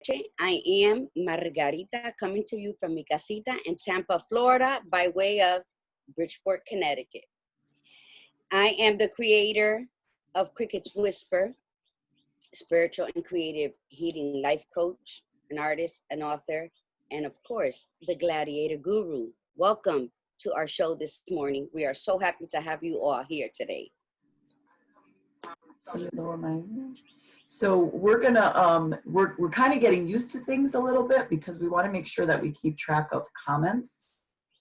Leche. I am Margarita, coming to you from mi casita in Tampa, Florida, by way of Bridgeport, Connecticut. I am the creator of Cricket's Whisper, spiritual and creative healing life coach, an artist, an author, and of course, the gladiator guru. Welcome to our show this morning. We are so happy to have you all here today. So we're gonna we're kind of getting used to things a little bit because we want to make sure that we keep track of comments.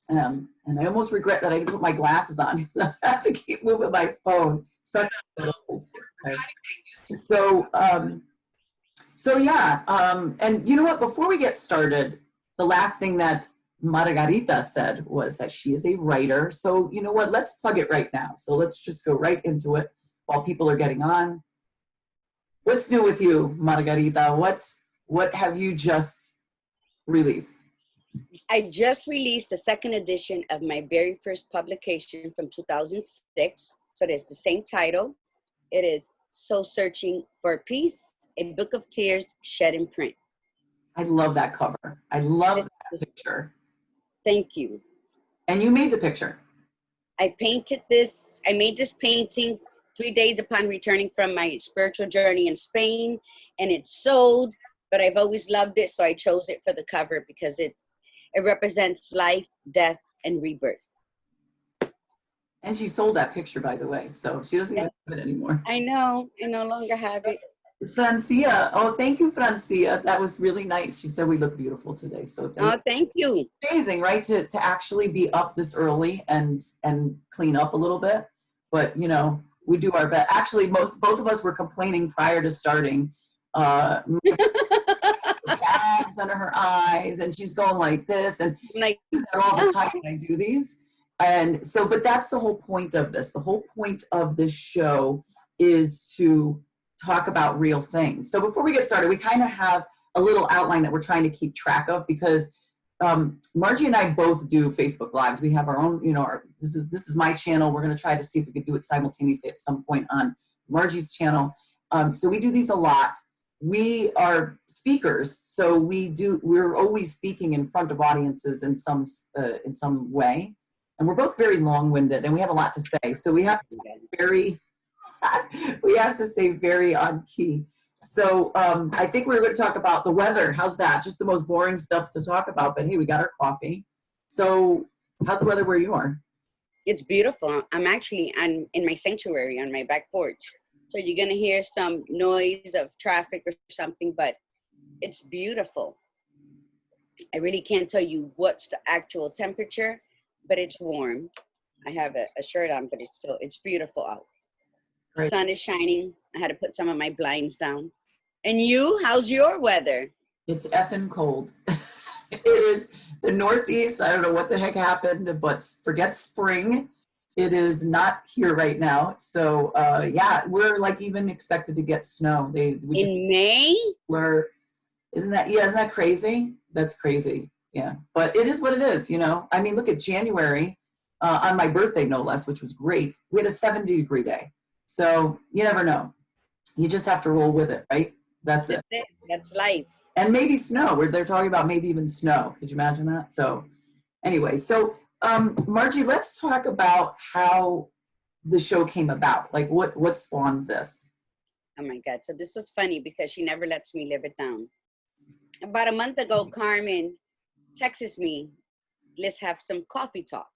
And I almost regret that I didn't put my glasses on. I have to keep moving my phone. Okay. So yeah, and you know what? Before we get started, the last thing that Margarita said was that she is a writer. So you know what? Let's plug it right now. So let's just go right into it while people are getting on. What's new with you, Margarita? What have you just released? I just released the second edition of my very first publication from 2006. So there's the same title. It is So Searching for Peace, a book of tears shed in print. I love that cover. I love that picture. Thank you. And you made the picture. I made this painting 3 days upon returning from my spiritual journey in Spain, and it sold, but I've always loved it, so I chose it for the cover because it represents life, death, and rebirth. And she sold that picture, by the way, so she doesn't even have it anymore. I know. I no longer have it. Francia. Oh, thank you, Francia. That was really nice. She said we look beautiful today, so thank you. Amazing, right? To actually be up this early and clean up a little bit, but you know, we do our best. Actually, both of us were complaining prior to starting. Bags under her eyes, and she's going like this, and like all the time when I do these. And so, but that's the whole point of this. The whole point of this show is to talk about real things. So before we get started, we kind of have a little outline that we're trying to keep track of because Margie and I both do Facebook Lives. We have our own, you know, this is my channel. We're going to try to see if we could do it simultaneously at some point on Margie's channel. So we do these a lot. We are speakers, so we're always speaking in front of audiences in some way. And we're both very long-winded, and we have a lot to say. So we have to stay very on key. So I think we're going to talk about the weather. How's that? Just the most boring stuff to talk about, but hey, we got our coffee. So how's the weather where you are? It's beautiful. I'm actually in my sanctuary on my back porch. So you're going to hear some noise of traffic or something, but it's beautiful. I really can't tell you what's the actual temperature, but it's warm. I have a shirt on, but it's beautiful out. The sun is shining. I had to put some of my blinds down. And you, how's your weather? It's effing cold. It is the Northeast. I don't know what the heck happened, but forget spring. It is not here right now. So yeah, we're like even expected to get snow. In May? Isn't that crazy? That's crazy. Yeah, but it is what it is, you know. I mean, look at January, on my birthday, no less, which was great. We had a 70-degree day. So you never know. You just have to roll with it, right? That's it. That's life. And maybe snow. They're talking about maybe even snow. Could you imagine that? So anyway, so Margie, let's talk about how the show came about. Like what spawned this? Oh my God. So this was funny because she never lets me live it down. About a month ago, Carmen texts me, let's have some coffee talk.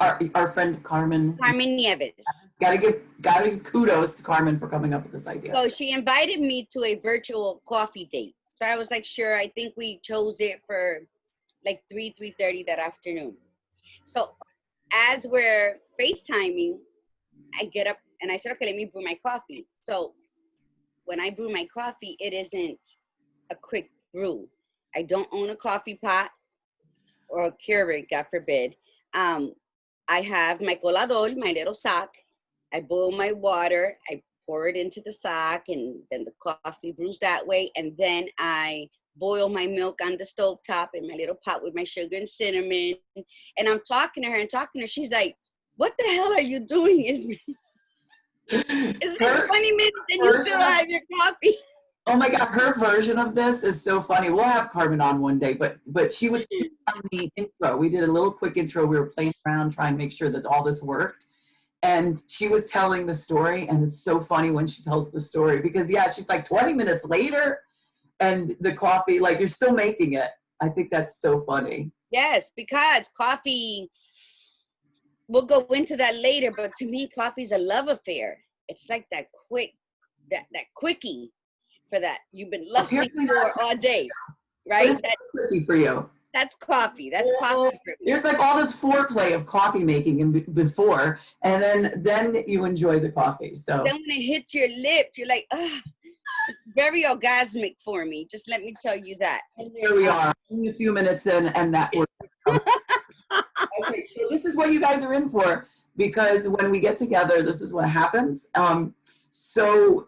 Our friend Carmen Nieves. Gotta give kudos to Carmen for coming up with this idea. So she invited me to a virtual coffee date. So I was like, sure. I think we chose it for like 3:30 that afternoon. So as we're FaceTiming, I get up and I said, okay, let me brew my coffee. So when I brew my coffee, it isn't a quick brew. I don't own a coffee pot or a Keurig, God forbid. I have my colador, my little sock. I boil my water. I pour it into the sock, and then the coffee brews that way. And then I boil my milk on the stove top in my little pot with my sugar and cinnamon. And I'm talking to her. She's like, what the hell are you doing? It's been 20 minutes and you still have your coffee. Oh my God, her version of this is so funny. We'll have Carmen on one day, but she was on the intro. We did a little quick intro. We were playing around trying to make sure that all this worked. And she was telling the story, and it's so funny when she tells the story because, yeah, she's like 20 minutes later, and the coffee, like, you're still making it. I think that's so funny. Yes, because coffee, we'll go into that later, but to me, coffee's a love affair. It's like that quickie for that you've been lusting for all day, right? What is quickie for you? That's coffee. That's coffee for me. There's like all this foreplay of coffee making and before, and then you enjoy the coffee. So then when it hits your lip, you're like, ah, it's very orgasmic for me. Just let me tell you that. And there we are, only a few minutes in, and that works. Okay, so this is what you guys are in for, because when we get together, this is what happens. So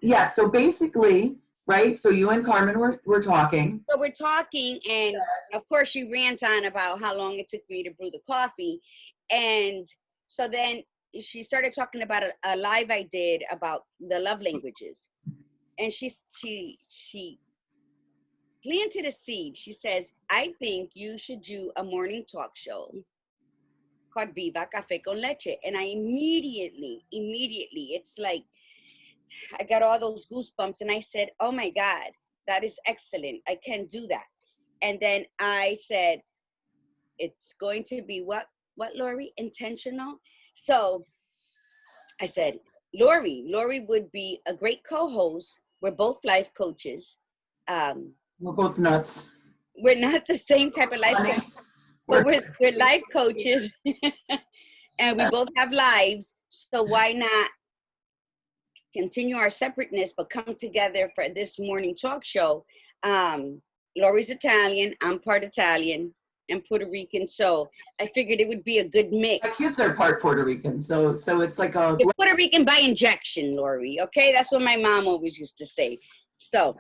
basically, right? So you and Carmen were talking. So we're talking, and of course she rants on about how long it took me to brew the coffee. And so then she started talking about a live I did about the love languages. And she planted a seed. She says, I think you should do a morning talk show called Viva Cafe con Leche. And I immediately, it's like, I got all those goosebumps, and I said, oh my God, that is excellent. I can do that. And then I said, it's going to be what, Lori? Intentional. So I said, Lori would be a great co-host. We're both life coaches. We're both nuts. We're not the same type of life coach, but we're life coaches and we both have lives. So why not continue our separateness, but come together for this morning talk show? Lori's Italian, I'm part Italian and Puerto Rican, so I figured it would be a good mix. My kids are part Puerto Rican, so it's like a It's Puerto Rican by injection, Lori. Okay, that's what my mom always used to say. So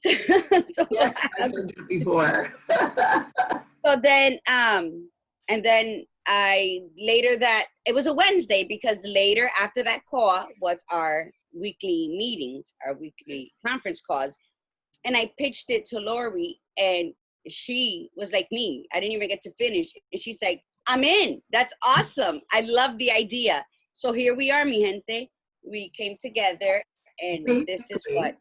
yes, I heard it before. So then, and then it was a Wednesday, because later after that call was our weekly meetings, our weekly conference calls. And I pitched it to Lori, and she was like me. I didn't even get to finish. And she's like, I'm in. That's awesome. I love the idea. So here we are, mi gente. We came together, and this is what.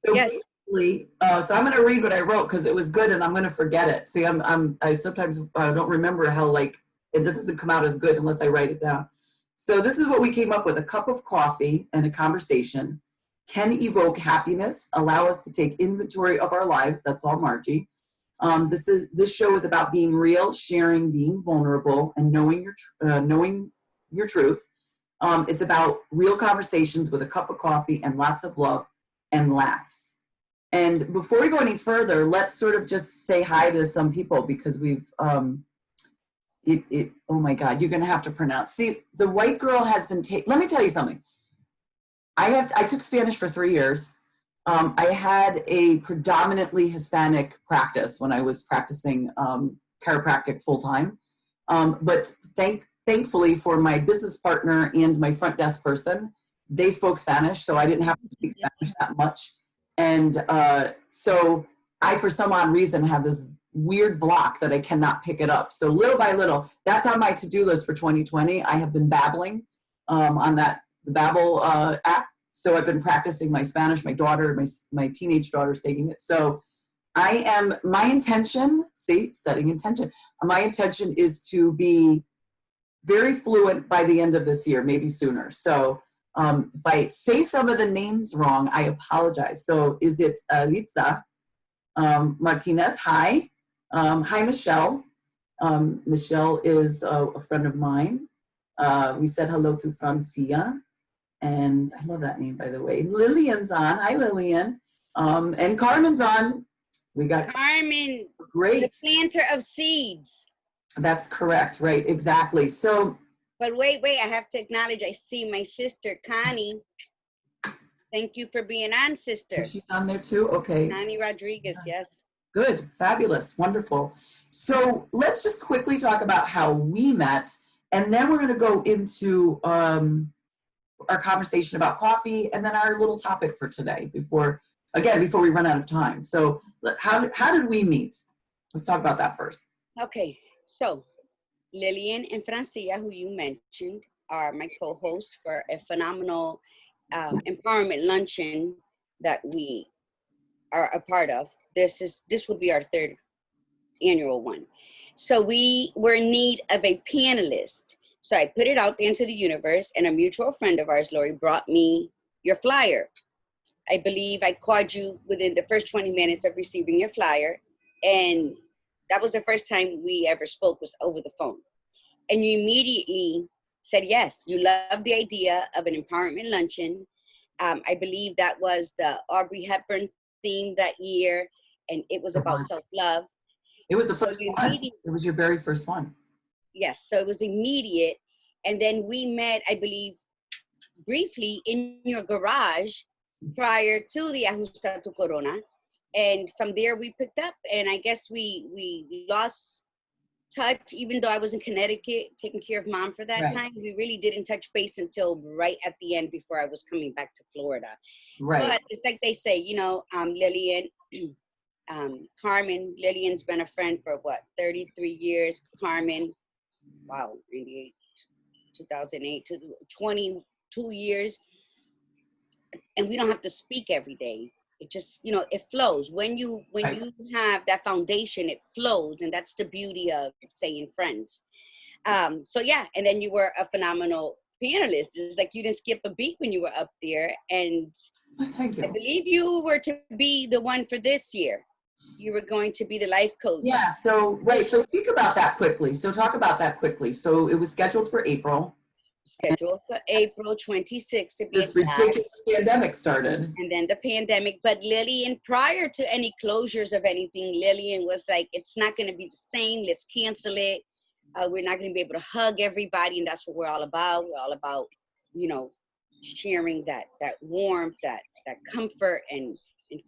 So yes. So I'm going to read what I wrote because it was good, and I'm going to forget it. See, I sometimes don't remember how, like, it doesn't come out as good unless I write it down. So this is what we came up with: a cup of coffee and a conversation can evoke happiness, allow us to take inventory of our lives. That's all Margie. This show is about being real, sharing, being vulnerable, and knowing your truth. It's about real conversations with a cup of coffee and lots of love and laughs. And before we go any further, let's sort of just say hi to some people, because we've, oh my God, you're going to have to pronounce. See, the white girl has been let me tell you something. I took Spanish for 3 years. I had a predominantly Hispanic practice when I was practicing chiropractic full time. But thankfully for my business partner and my front desk person, they spoke Spanish, so I didn't have to speak Spanish that much. And so I, for some odd reason, have this weird block that I cannot pick it up. So little by little, that's on my to-do list for 2020. I have been babbling on the Babbel app. So I've been practicing my Spanish. My daughter, my teenage daughter's taking it. So my intention is to be very fluent by the end of this year, maybe sooner. So if I say some of the names wrong, I apologize. So is it Litza Martinez? Hi. Hi, Michelle. Michelle is a friend of mine. We said hello to Francia. And I love that name, by the way. Lillian's on. Hi, Lillian. And Carmen's on. We got Carmen. Great. The planter of seeds. That's correct. Right. Exactly. So. But wait, I have to acknowledge, I see my sister, Connie. Thank you for being on, sister. She's on there too? Okay. Connie Rodriguez, yes. Good. Fabulous. Wonderful. So let's just quickly talk about how we met, and then we're going to go into our conversation about coffee, and then our little topic for today before again, before we run out of time. So how did we meet? Let's talk about that first. Okay, so Lillian and Francia, who you mentioned, are my co-hosts for a phenomenal empowerment luncheon that we are a part of. This will be our third annual one. So we were in need of a panelist. So I put it out there into the universe, and a mutual friend of ours, Lori, brought me your flyer. I believe I called you within the first 20 minutes of receiving your flyer, and that was the first time we ever spoke, was over the phone. And you immediately said yes. You loved the idea of an empowerment luncheon. I believe that was the Aubrey Hepburn theme that year, and it was about self-love. It was the first one. It was your very first one. Yes, so it was immediate. And then we met, I believe, briefly in your garage prior to the Ajusta tu Corona. And from there we picked up, and I guess we lost touch, even though I was in Connecticut taking care of mom for that time. We really didn't touch base until right at the end before I was coming back to Florida. Right. But it's like they say, you know, Lillian, Carmen, Lillian's been a friend for what, 33 years. Carmen, wow, 98, 2008 to 22 years. And we don't have to speak every day. It just, you know, it flows. When you have that foundation, it flows. And that's the beauty of saying friends. So yeah, and then you were a phenomenal panelist. It's like you didn't skip a beat when you were up there. And thank you. I believe you were to be the one for this year. You were going to be the life coach. Yeah, so so speak about that quickly. So talk about that quickly. So it was scheduled for April. Scheduled for April 26th to be exact. This ridiculous pandemic started. And then the pandemic. But Lillian, prior to any closures of anything, Lillian was like, it's not going to be the same. Let's cancel it. We're not going to be able to hug everybody. And that's what we're all about. We're all about, you know, sharing that warmth, that comfort and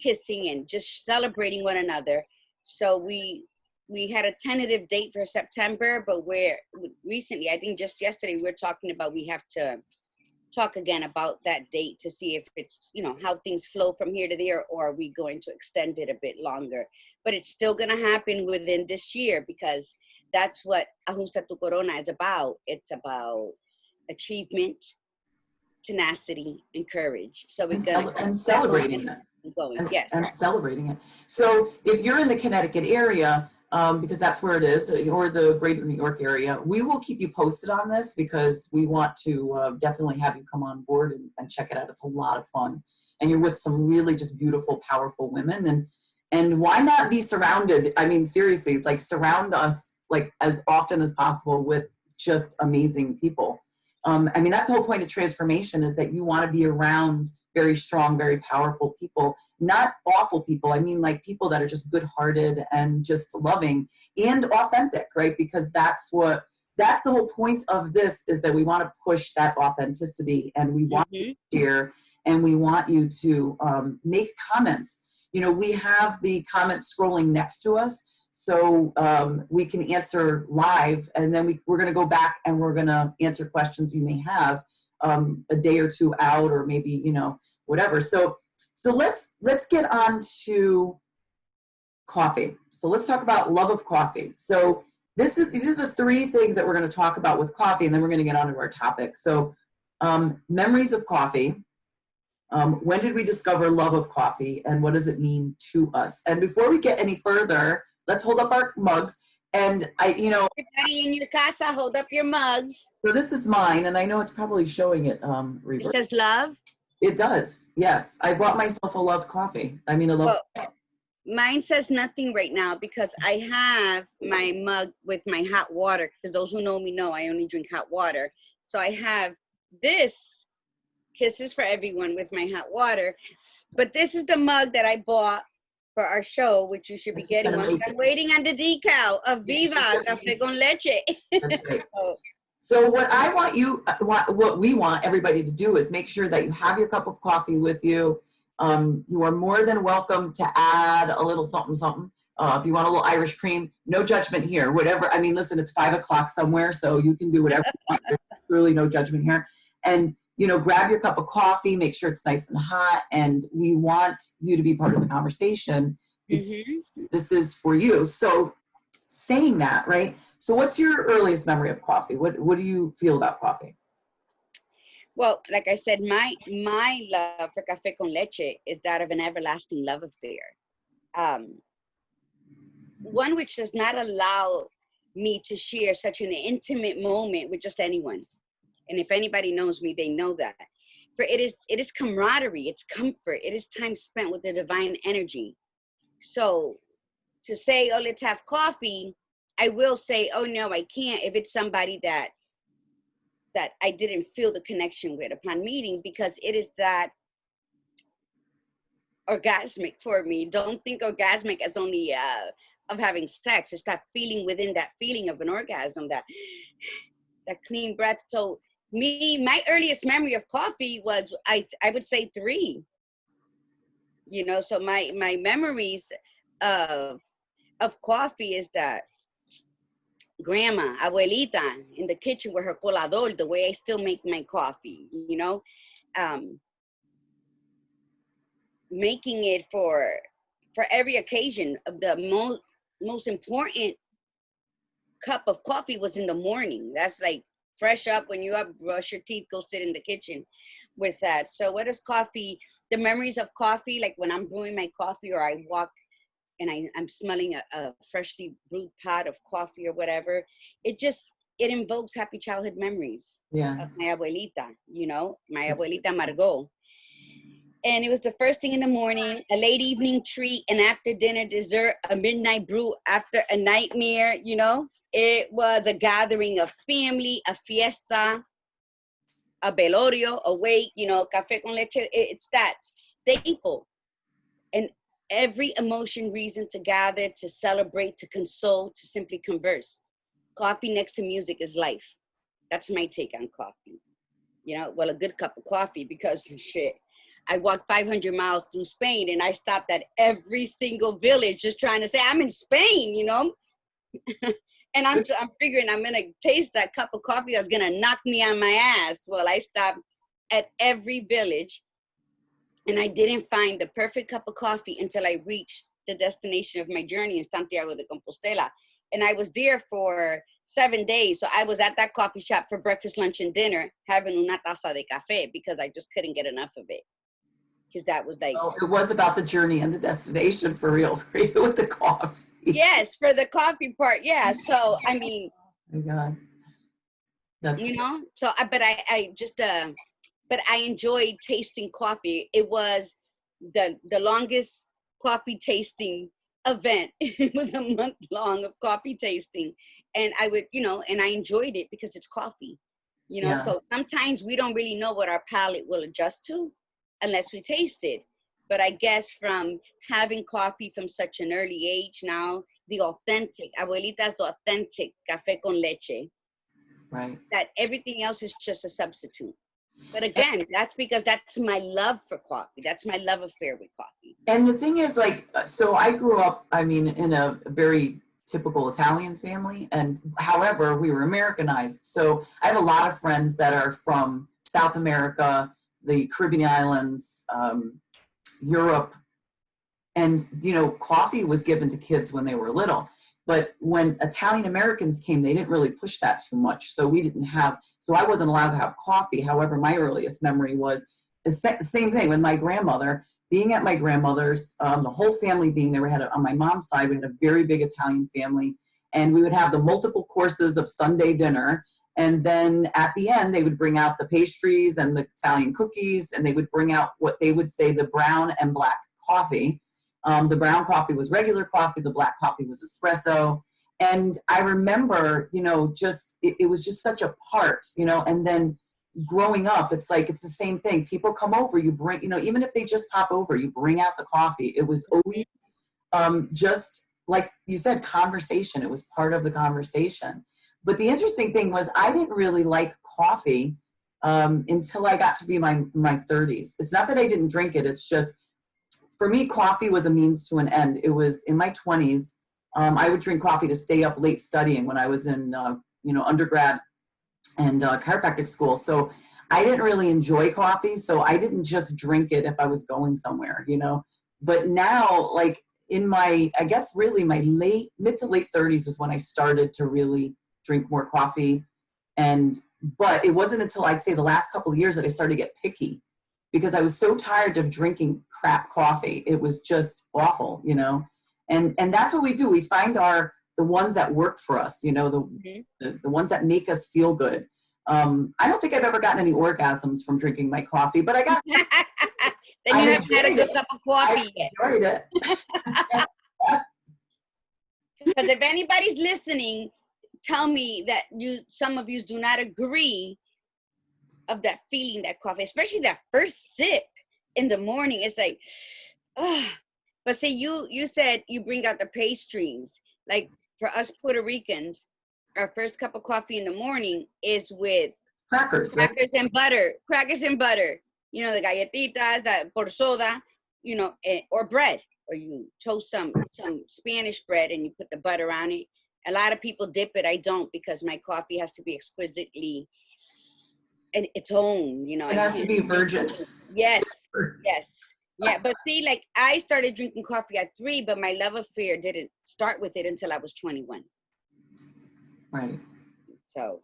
kissing and just celebrating one another. So we had a tentative date for September, but we're recently, I think just yesterday, we're talking about we have to talk again about that date to see if it's, you know, how things flow from here to there, or are we going to extend it a bit longer. But it's still going to happen within this year, because that's what Ajusta tu Corona is about. It's about achievement, tenacity, and courage. So we're going to celebrating it. And celebrating it. So if you're in the Connecticut area, because that's where it is, or the greater New York area, we will keep you posted on this, because we want to definitely have you come on board and check it out. It's a lot of fun. And you're with some really just beautiful, powerful women. And why not be surrounded? I mean, seriously, like surround us like as often as possible with just amazing people. I mean, that's the whole point of transformation, is that you want to be around very strong, very powerful people, not awful people. I mean, like people that are just good-hearted and just loving and authentic, right? Because that's the whole point of this, is that we want to push that authenticity, and we want you to share, and we want you to make comments. You know, we have the comments scrolling next to us, so we can answer live, and then we're going to go back and we're going to answer questions you may have a day or two out, or maybe, you know, whatever. So let's get on to coffee. So let's talk about love of coffee. So these are the three things that we're going to talk about with coffee, and then we're going to get on to our topic. So memories of coffee. When did we discover love of coffee, and what does it mean to us? And before we get any further, let's hold up our mugs. And everybody in your casa, hold up your mugs. So this is mine, and I know it's probably showing it. It says love. It does. Yes, I bought myself a love coffee. I mean, a love. Well, mine says nothing right now, because I have my mug with my hot water. Because those who know me know I only drink hot water. So I have this Kisses for Everyone with my hot water, but this is the mug that I bought for our show, which you should be getting one. I'm waiting on the decal of Viva Cafe con Leche. That's great. So what we want everybody to do is make sure that you have your cup of coffee with you. You are more than welcome to add a little something, something. If you want a little Irish cream, no judgment here. Whatever. I mean, listen, it's 5 o'clock somewhere, so you can do whatever you want. There's really no judgment here. And grab your cup of coffee, make sure it's nice and hot, and we want you to be part of the conversation. Mm-hmm. This is for you. So saying that, right? So what's your earliest memory of coffee? What do you feel about coffee? Well, like I said, my love for café con leche is that of an everlasting love affair. One which does not allow me to share such an intimate moment with just anyone. And if anybody knows me, they know that. For it is camaraderie, it's comfort, it is time spent with the divine energy. So to say, oh, let's have coffee, I will say, oh no, I can't if it's somebody that I didn't feel the connection with upon meeting, because it is that orgasmic for me. Don't think orgasmic as only of having sex. It's that feeling within that feeling of an orgasm, that clean breath. So my earliest memory of coffee was, I would say 3. So my memories of coffee is that grandma, abuelita, in the kitchen with her colador, the way I still make my coffee, making it for every occasion. The most important cup of coffee was in the morning. That's like fresh up, when you up, brush your teeth, go sit in the kitchen with that. So what is coffee? The memories of coffee, like when I'm brewing my coffee, or I walk and I'm smelling a freshly brewed pot of coffee or whatever, it invokes happy childhood memories of my abuelita, my abuelita Margot. And it was the first thing in the morning, a late evening treat, and after dinner dessert, a midnight brew after a nightmare, It was a gathering of family, a fiesta, a velorio, a wake, café con leche. It's that staple. And every emotion, reason to gather, to celebrate, to console, to simply converse. Coffee next to music is life. That's my take on coffee. Well, a good cup of coffee, because shit, I walked 500 miles through Spain, and I stopped at every single village just trying to say, I'm in Spain, And I'm figuring I'm going to taste that cup of coffee that's going to knock me on my ass. Well, I stopped at every village, and I didn't find the perfect cup of coffee until I reached the destination of my journey in Santiago de Compostela. And I was there for 7 days. So I was at that coffee shop for breakfast, lunch, and dinner, having una taza de café, because I just couldn't get enough of it. Because that was like... Oh, it was about the journey and the destination for real, for you with the coffee. Yes, for the coffee part, yeah. So, I mean... Oh my God. That's So, but I enjoyed tasting coffee. It was the longest coffee tasting event. It was a month long of coffee tasting. And I would, and I enjoyed it because it's coffee, So sometimes we don't really know what our palate will adjust to unless we taste it. But I guess from having coffee from such an early age now, the authentic, abuelita's authentic café con leche, right, that everything else is just a substitute. But again, that's because that's my love for coffee. That's my love affair with coffee. And the thing is, so I grew up, in a very typical Italian family, and however, we were Americanized. So I have a lot of friends that are from South America, the Caribbean islands, Europe, and, coffee was given to kids when they were little. But when Italian Americans came, they didn't really push that too much. So I wasn't allowed to have coffee. However, my earliest memory was the same thing with my grandmother, being at my grandmother's, the whole family being there. On my mom's side, we had a very big Italian family, and we would have the multiple courses of Sunday dinner. And then at the end, they would bring out the pastries and the Italian cookies, and they would bring out what they would say the brown and black coffee. The brown coffee was regular coffee. The black coffee was espresso. And I remember, it was just such a part, and then growing up, it's the same thing. People come over, you bring, even if they just pop over, you bring out the coffee. It was always just like you said, conversation. It was part of the conversation. But the interesting thing was I didn't really like coffee until I got to be my 30s. It's not that I didn't drink it. It's just, for me, coffee was a means to an end. It was in my 20s. I would drink coffee to stay up late studying when I was in, undergrad and chiropractic school. So I didn't really enjoy coffee, so I didn't just drink it if I was going somewhere, you know. But now, like in my, I guess really my mid to late 30s is when I started to really drink more coffee. But it wasn't until I'd say the last couple of years that I started to get picky, because I was so tired of drinking crap coffee. It was just awful, you know. And that's what we do. We find the ones that work for us, you know, the ones that make us feel good. I don't think I've ever gotten any orgasms from drinking my coffee, but I got. Then you haven't had a good cup of coffee yet. I enjoyed it. Because if anybody's listening, tell me that some of you do not agree of that feeling, that coffee, especially that first sip in the morning. It's like, oh. But see, you said you bring out the pastries. Like for us Puerto Ricans, our first cup of coffee in the morning is with crackers and butter. Crackers and butter. You know, the galletitas, that por soda, you know, or bread. Or you toast some Spanish bread and you put the butter on it. A lot of people dip it. I don't, because my coffee has to be exquisitely and its own, you know. It has to be virgin. Yes. Yeah, but see, like I started drinking coffee at 3, but my love affair didn't start with it until I was 21. Right. So.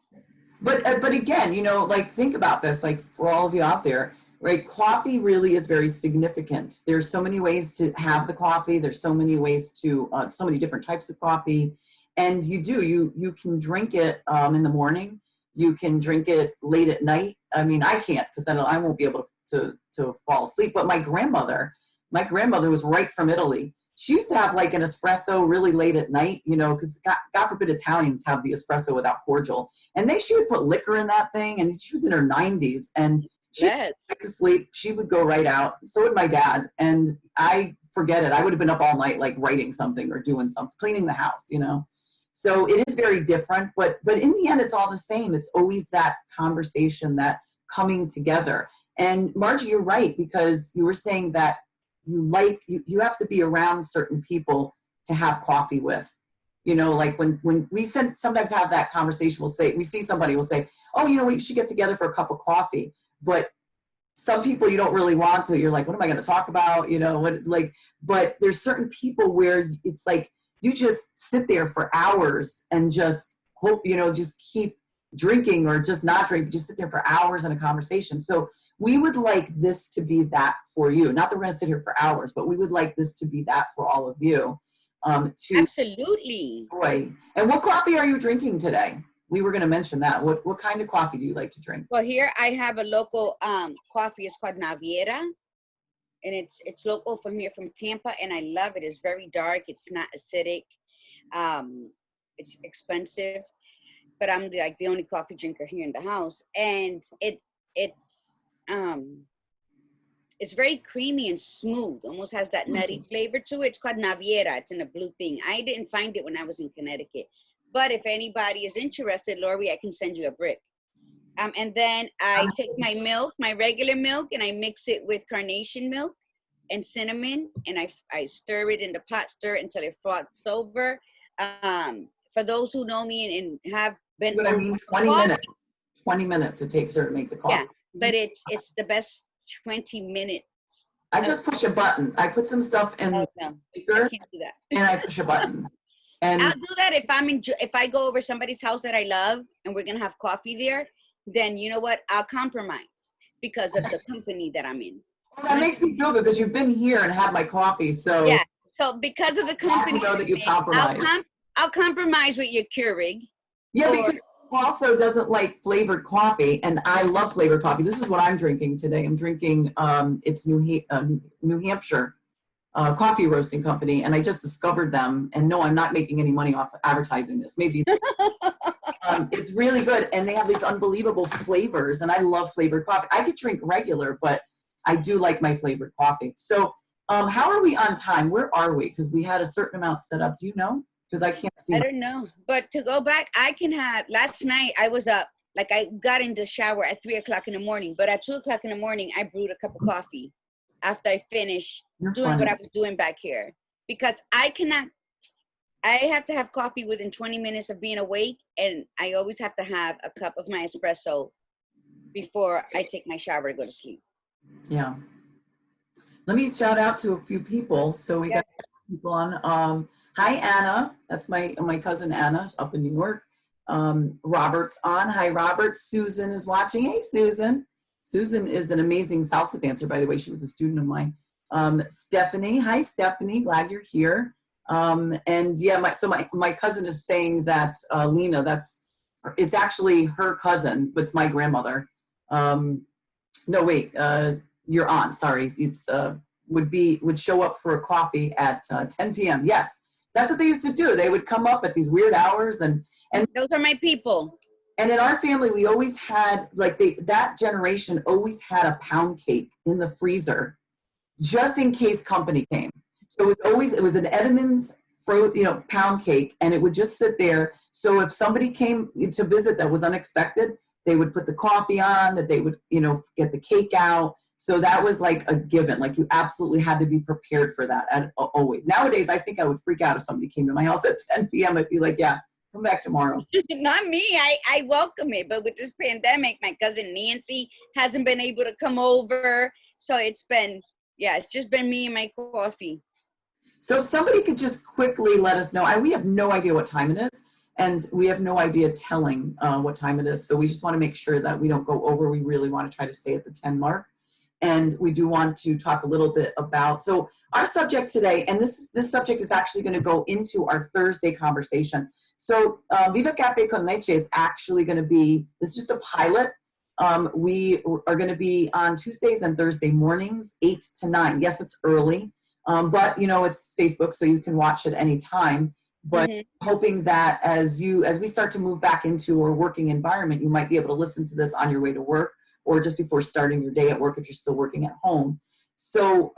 But again, you know, like think about this, like for all of you out there, right? Coffee really is very significant. There's so many ways to have the coffee. There's so many ways to, so many different types of coffee. And you can drink it in the morning. You can drink it late at night. I mean, I can't, because I won't be able to fall asleep. But my grandmother was right from Italy. She used to have like an espresso really late at night, you know, because God forbid Italians have the espresso without cordial. And she would put liquor in that thing, and she was in her 90s. And she went to sleep. She would go right out. So would my dad. And I forget it. I would have been up all night, like writing something or doing something, cleaning the house, you know. So it is very different, but in the end, it's all the same. It's always that conversation, that coming together. And Margie, you're right, because you were saying that you have to be around certain people to have coffee with. You know, like when we sometimes have that conversation, we see somebody, we'll say, oh, you know, we should get together for a cup of coffee. But some people you don't really want to. You're like, what am I going to talk about? You know, but there's certain people where it's like, you just sit there for hours and just hope, you know, just keep drinking or just not drink, just sit there for hours in a conversation. So we would like this to be that for you. Not that we're going to sit here for hours, but we would like this to be that for all of you. Absolutely. Enjoy. And what coffee are you drinking today? We were going to mention that. What kind of coffee do you like to drink? Well, here I have a local coffee. It's called Naviera. And it's local from here, from Tampa, and I love it. It's very dark. It's not acidic. It's expensive, but I'm like the only coffee drinker here in the house. And it's very creamy and smooth. Almost has that nutty flavor to it. It's called Naviera. It's in a blue thing. I didn't find it when I was in Connecticut, but if anybody is interested, Lori, I can send you a brick. And then I take my milk, my regular milk, and I mix it with carnation milk and cinnamon, and I stir it in the pot, stir it until it froths over. For those who know me and have been, but I mean, 20 minutes it takes her to make the coffee. Yeah, but it's the best 20 minutes. I just push a button. I put some stuff in the speaker, I can't do that. And I push a button. And I'll do that if I go over somebody's house that I love and we're gonna have coffee there. Then you know what? I'll compromise because of the company that I'm in. Well, that makes me feel good because you've been here and had my coffee. So yeah. So because of the company, know that you compromise. I'll compromise with your Keurig. Yeah, because also doesn't like flavored coffee, and I love flavored coffee. This is what I'm drinking today. I'm drinking it's New Hampshire coffee roasting company, and I just discovered them. And no, I'm not making any money off advertising this. Maybe it's really good, and they have these unbelievable flavors. And I love flavored coffee. I could drink regular, but I do like my flavored coffee. So, how are we on time? Where are we? Because we had a certain amount set up. Do you know? Because I can't see. I don't know. But to go back, I can have. Last night I was up. Like I got in the shower at 3 o'clock in the morning. But at 2 o'clock in the morning, I brewed a cup of coffee after I finished doing what I was doing back here. Because I have to have coffee within 20 minutes of being awake. And I always have to have a cup of my espresso before I take my shower to go to sleep. Yeah. Let me shout out to a few people. So we got people on. Hi, Anna. That's my cousin Anna up in New York. Robert's on. Hi, Robert. Susan is watching. Hey, Susan. Susan is an amazing salsa dancer, by the way. She was a student of mine. Stephanie. Hi, Stephanie. Glad you're here. And yeah, my cousin is saying that Lena, it's actually her cousin, but it's my grandmother. No, wait. You're on. Sorry. It's would show up for a coffee at 10 p.m. Yes, that's what they used to do. They would come up at these weird hours, and those are my people. And in our family, we always had that generation always had a pound cake in the freezer, just in case company came. So it was an Edmonds pound cake, and it would just sit there. So if somebody came to visit that was unexpected, they would put the coffee on, that they would, get the cake out. So that was like a given. Like you absolutely had to be prepared for that always. Nowadays, I think I would freak out if somebody came to my house at 10 p.m. I'd be like, yeah, come back tomorrow. Not me. I welcome it. But with this pandemic, my cousin Nancy hasn't been able to come over. So it's just been me and my coffee. So if somebody could just quickly let us know, we have no idea what time it is. And we have no idea telling what time it is. So we just want to make sure that we don't go over. We really want to try to stay at the 10 mark. And we do want to talk a little bit about, so our subject today, and this subject is actually going to go into our Thursday conversation. So Viva Cafe con Leche is actually going to be, this is just a pilot. We are going to be on Tuesdays and Thursday mornings, 8 to 9. Yes, it's early, but it's Facebook, so you can watch at any time. But hoping that as we start to move back into a working environment, you might be able to listen to this on your way to work, or just before starting your day at work if you're still working at home. So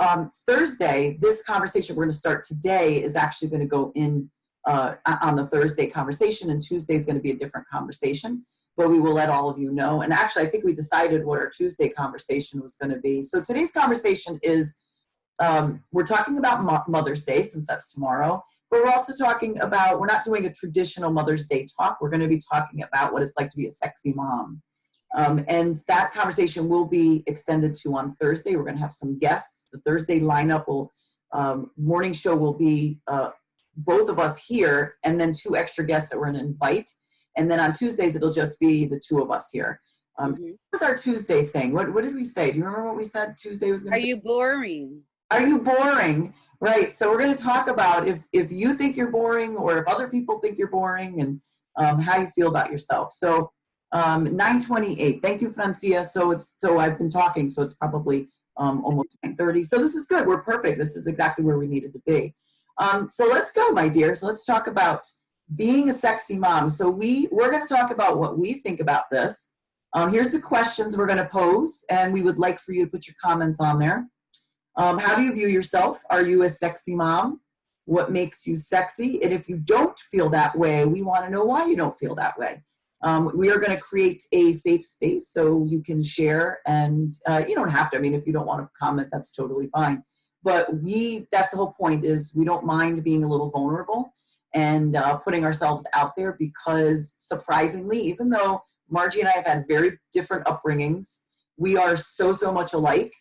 Thursday, this conversation we're going to start today is actually going to go in on the Thursday conversation, and Tuesday is going to be a different conversation, but we will let all of you know. And actually, I think we decided what our Tuesday conversation was going to be. So today's conversation is, we're talking about Mother's Day, since that's tomorrow, but we're also talking about, we're not doing a traditional Mother's Day talk. We're going to be talking about what it's like to be a sexy mom. And that conversation will be extended to on Thursday. We're going to have some guests. The Thursday lineup morning show will be both of us here, and then 2 extra guests that we're going to invite. And then on Tuesdays, it'll just be the 2 of us here. So what was our Tuesday thing? What did we say? Do you remember what we said Tuesday was going to be? Are you boring? Are you boring? Right. So we're going to talk about if you think you're boring, or if other people think you're boring, and how you feel about yourself. So 9:28. Thank you, Francia. So I've been talking, so it's probably almost 9:30. So this is good. We're perfect. This is exactly where we needed to be. So let's go, my dear. So let's talk about being a sexy mom. So we're going to talk about what we think about this. Here's the questions we're going to pose, and we would like for you to put your comments on there. How do you view yourself? Are you a sexy mom? What makes you sexy? And if you don't feel that way, we want to know why you don't feel that way. We are going to create a safe space so you can share, and you don't have to. I mean, if you don't want to comment, that's totally fine. But that's the whole point, is we don't mind being a little vulnerable and putting ourselves out there, because surprisingly, even though Margie and I have had very different upbringings, we are so much alike.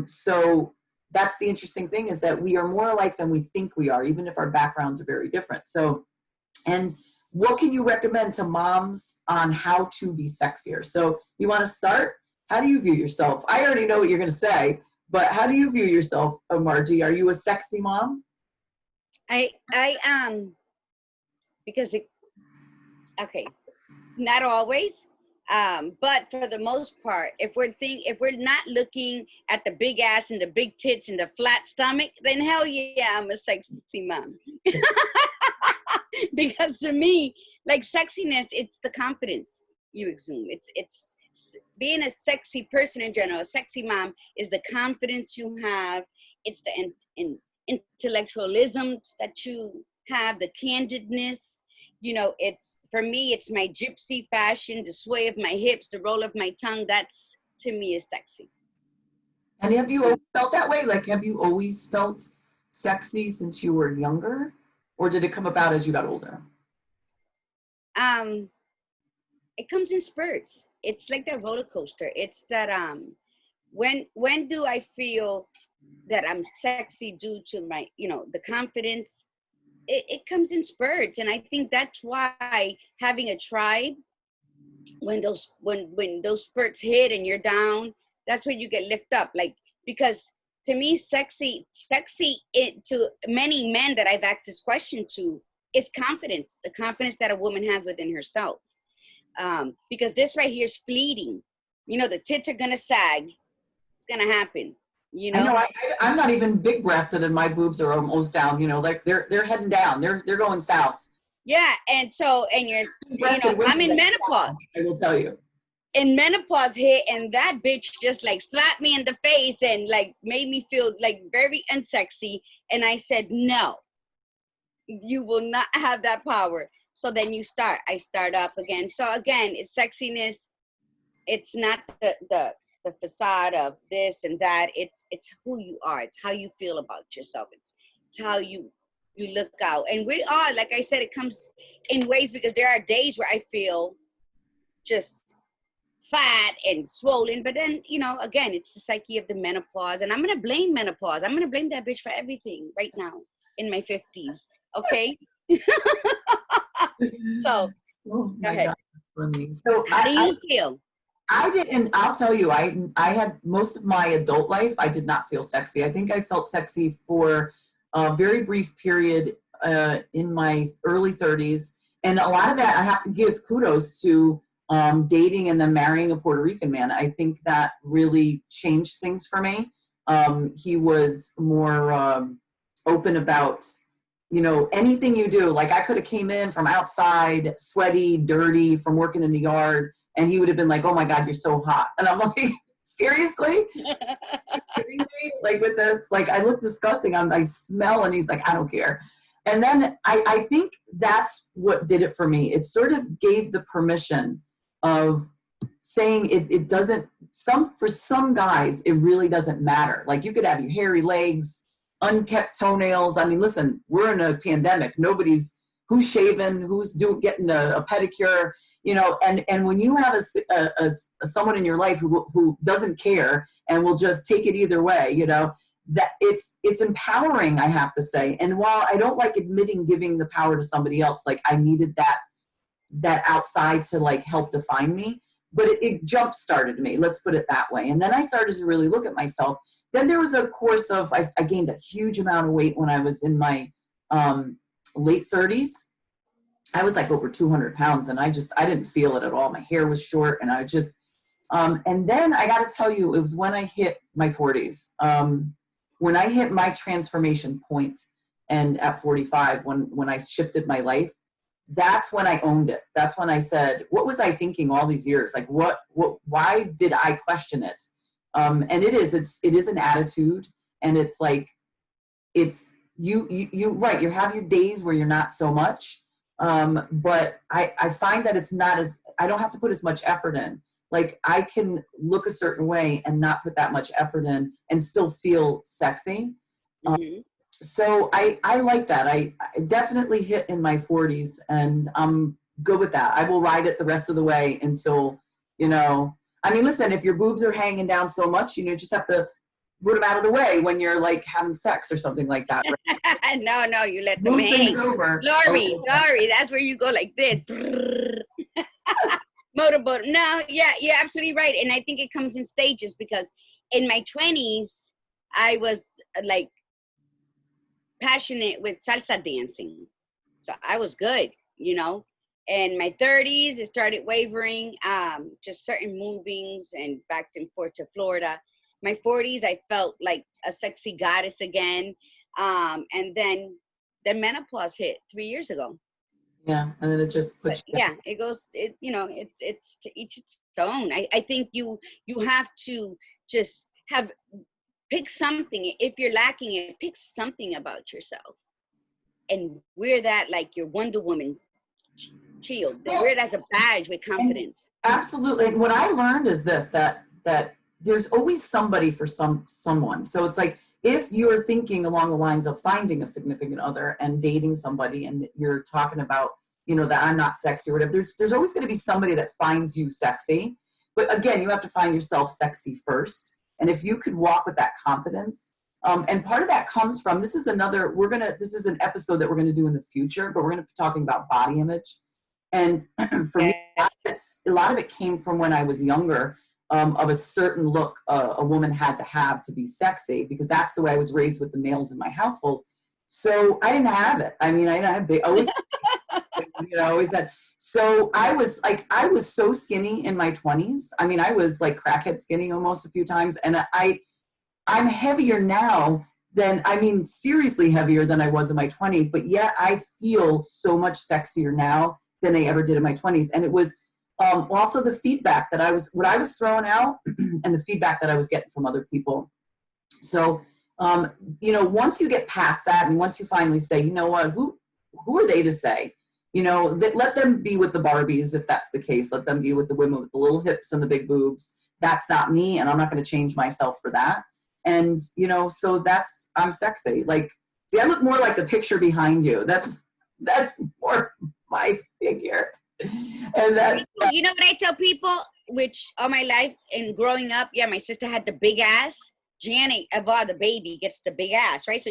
So that's the interesting thing, is that we are more alike than we think we are, even if our backgrounds are very different. So, and what can you recommend to moms on how to be sexier? So you want to start? How do you view yourself? I already know what you're going to say, but how do you view yourself, Margie? Are you a sexy mom? I because okay, not always. But for the most part, if we're not looking at the big ass and the big tits and the flat stomach, then hell yeah, I'm a sexy mom. Because to me, like, sexiness, it's the confidence you exude. It's being a sexy person in general. A sexy mom is the confidence you have. It's the intellectualism that you have, the candidness. It's, for me, it's my gypsy fashion, the sway of my hips, the roll of my tongue. That's, to me, is sexy. And have you always felt that way? Like, have you always felt sexy since you were younger? Or did it come about as you got older? it comes in spurts. It's like that roller coaster. It's that when do I feel that I'm sexy due to my, the confidence? It comes in spurts, and I think that's why having a tribe, when those spurts hit and you're down, that's when you get lifted up. Like, because to me, sexy it to many men that I've asked this question to is confidence, the confidence that a woman has within herself. Because this right here is fleeting. The tits are gonna sag. It's gonna happen. I know. I'm not even big breasted, and my boobs are almost down. Like they're heading down. They're going south. Yeah, and you're, I'm in menopause. I will tell you. And menopause hit, and that bitch just like slapped me in the face and like made me feel like very unsexy. And I said, no, you will not have that power. So then I start up again. So again, it's sexiness. It's not the facade of this and that. It's who you are. It's how you feel about yourself. It's how you look out. And we are, like I said, it comes in waves, because there are days where I feel just fat and swollen. But then, again, it's the psyche of the menopause. And I'm going to blame menopause. I'm going to blame that bitch for everything right now in my 50s. Okay? So, oh go ahead. God, so how do you feel? I didn't. I'll tell you, I had most of my adult life, I did not feel sexy. I think I felt sexy for a very brief period in my early 30s. And a lot of that, I have to give kudos to dating and then marrying a Puerto Rican man. I think that really changed things for me. He was more open about, anything you do. Like, I could have came in from outside, sweaty, dirty, from working in the yard, and he would have been like, oh my God, you're so hot. And I'm like, seriously? Kidding me? Like, with this, like, I look disgusting. I smell, and he's like, I don't care. And then I think that's what did it for me. It sort of gave the permission of saying it doesn't, for some guys, it really doesn't matter. Like, you could have your hairy legs, unkept toenails. I mean, listen, we're in a pandemic. Who's shaving, who's getting a pedicure, and when you have a someone in your life who doesn't care and will just take it either way, that it's empowering, I have to say. And while I don't like admitting giving the power to somebody else, like, I needed that outside to like help define me, but it jump started me, let's put it that way. And then I started to really look at myself. Then there was a course of, I gained a huge amount of weight when I was in my late 30s. I was like over 200 pounds, and I didn't feel it at all. My hair was short, and I just, and then I got to tell you, it was when I hit my 40s, when I hit my transformation point, and at 45, when I shifted my life, that's when I owned it. That's when I said, what was I thinking all these years? Like, why did I question it? And it is an attitude, and it's like, you right, you have your days where you're not so much, but I find that it's not I don't have to put as much effort in. Like, I can look a certain way and not put that much effort in and still feel sexy. Mm-hmm. So I like that. I definitely hit in my 40s, and I'm good with that. I will ride it the rest of the way until, I mean, listen, if your boobs are hanging down so much, you just have to put them out of the way when you're like having sex or something like that. Right? No, you let them Move hang. things over. Lori, that's where you go like this. Motorboat. No, yeah, you're absolutely right. And I think it comes in stages, because in my 20s, I was like passionate with salsa dancing. So I was good, In my 30s, it started wavering, just certain movings and back and forth to Florida. My 40s, I felt like a sexy goddess again. And then the menopause hit 3 years ago. Yeah, and then it just puts. Yeah, it goes. It's to each its own. I think you have to just pick something. If you're lacking it, pick something about yourself, and wear that like your Wonder Woman shield. Wear it as a badge with confidence. Absolutely. And what I learned is this: that there's always somebody for someone. So it's like, if you're thinking along the lines of finding a significant other and dating somebody, and you're talking about you know, that I'm not sexy or whatever. There's always going to be somebody that finds you sexy. But again, you have to find yourself sexy first. And if you could walk with that confidence, and part of that comes from, this is an episode that we're going to do in the future, but we're going to be talking about body image. And for me, a lot of it came from when I was younger, of a certain look a woman had to be sexy, because that's the way I was raised with the males in my household. So I didn't have it. I mean, I didn't have big, always, you know, always that. So I was so skinny in my 20s. I mean, I was like crackhead skinny almost a few times. And I'm heavier now than, I mean, seriously heavier than I was in my 20s. But yet I feel so much sexier now than I ever did in my 20s. And it was also the feedback that what I was throwing out and the feedback that I was getting from other people. So, you know, once you get past that, and once you finally say, you know what, who are they to say? You know, let them be with the Barbies if that's the case. Let them be with the women with the little hips and the big boobs. That's not me, and I'm not going to change myself for that. And, you know, so I'm sexy. Like, see, I look more like the picture behind you. That's more my figure. And that's, you know what I tell people, which all my life and growing up, yeah, my sister had the big ass. Janet, the baby, gets the big ass, right? So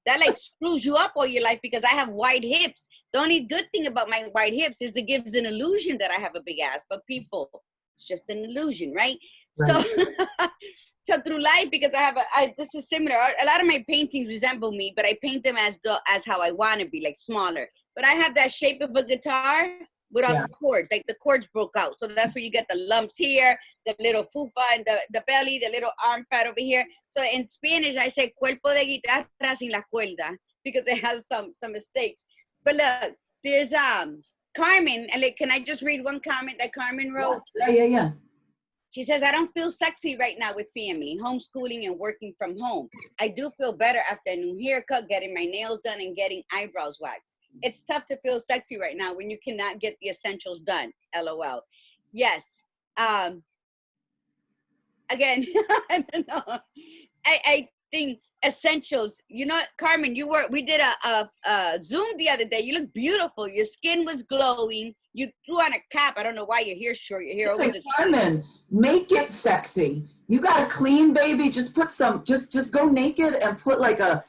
that like screws you up all your life, because I have wide hips. The only good thing about my wide hips is it gives an illusion that I have a big ass, but people, it's just an illusion, right? right. So, so through life, because this is similar. A lot of my paintings resemble me, but I paint them as how I want to be, like smaller. But I have that shape of a guitar without chords, like the chords broke out. So that's where you get the lumps here, the little fufa and the belly, the little arm fat over here. So in Spanish, I say cuerpo de guitarra sin la cuerda, because it has some mistakes. But look, there's Carmen, and like, can I just read one comment that Carmen wrote? Yeah. She says, I don't feel sexy right now with family, homeschooling, and working from home. I do feel better after a new haircut, getting my nails done, and getting eyebrows waxed. It's tough to feel sexy right now when you cannot get the essentials done. LOL. Yes. Again, I don't know. I think essentials. You know, Carmen, we did a Zoom the other day. You look beautiful. Your skin was glowing. You threw on a cap. I don't know why your hair's short. Your hair over the Carmen, make it sexy. You got a clean baby. Just put just go naked and put like an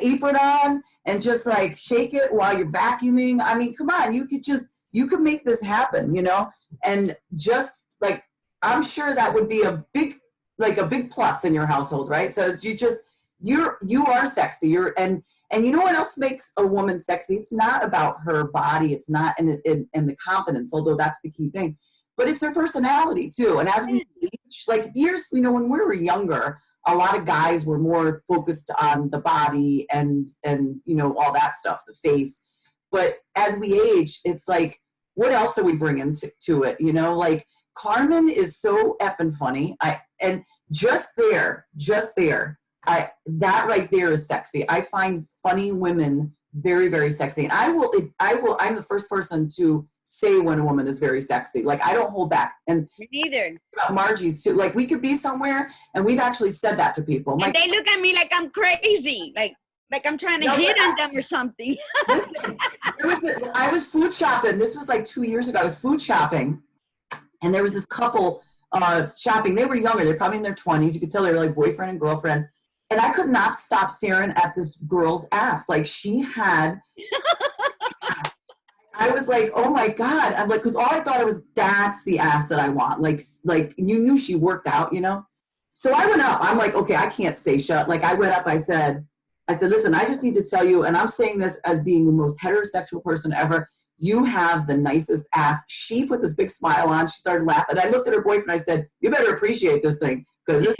apron on and just like shake it while you're vacuuming. I mean, come on, you could make this happen, you know? And just like, I'm sure that would be a big plus in your household, right? So you are sexy. And you know what else makes a woman sexy? It's not about her body. It's not and the confidence, although that's the key thing, but it's her personality too. And as we age, like years, you know, when we were younger, a lot of guys were more focused on the body and you know, all that stuff, the face. But as we age, it's like, what else are we bringing to it? You know, like Carmen is so effing funny. And just there, that right there is sexy. I find funny women very, very sexy. And I'm the first person to say when a woman is very sexy. Like, I don't hold back. And me neither. Margie's too. Like, we could be somewhere and we've actually said that to people. And they look at me like I'm crazy. Like I'm trying to hit on them or something. I was food shopping. This was like 2 years ago. I was food shopping. And there was this couple shopping. They were younger. They're probably in their 20s. You could tell they were like boyfriend and girlfriend. And I could not stop staring at this girl's ass. Like, she had... I was like, oh my God. I'm like, because all I thought was, that's the ass that I want. Like you knew she worked out, you know? So I went up. I'm like, okay, I can't stay shut. Like, I went up, I said, listen, I just need to tell you, and I'm saying this as being the most heterosexual person ever, you have the nicest ass. She put this big smile on. She started laughing. I looked at her boyfriend. I said, you better appreciate this thing. Because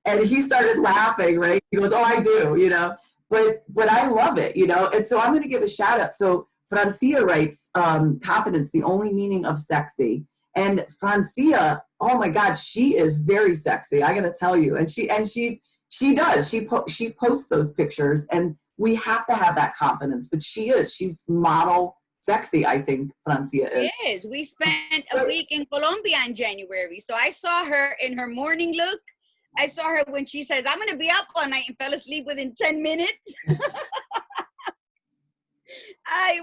and he started laughing, right? He goes, oh, I do, you know? But I love it, you know? And so I'm going to give a shout out. So Francia writes, confidence, the only meaning of sexy. And Francia, oh my God, she is very sexy. I got to tell you. And she does. She posts those pictures, and we have to have that confidence. But she's model sexy, I think Francia is. Yes, we spent a week in Colombia in January. So I saw her in her morning look. I saw her when she says, I'm going to be up all night, and fell asleep within 10 minutes.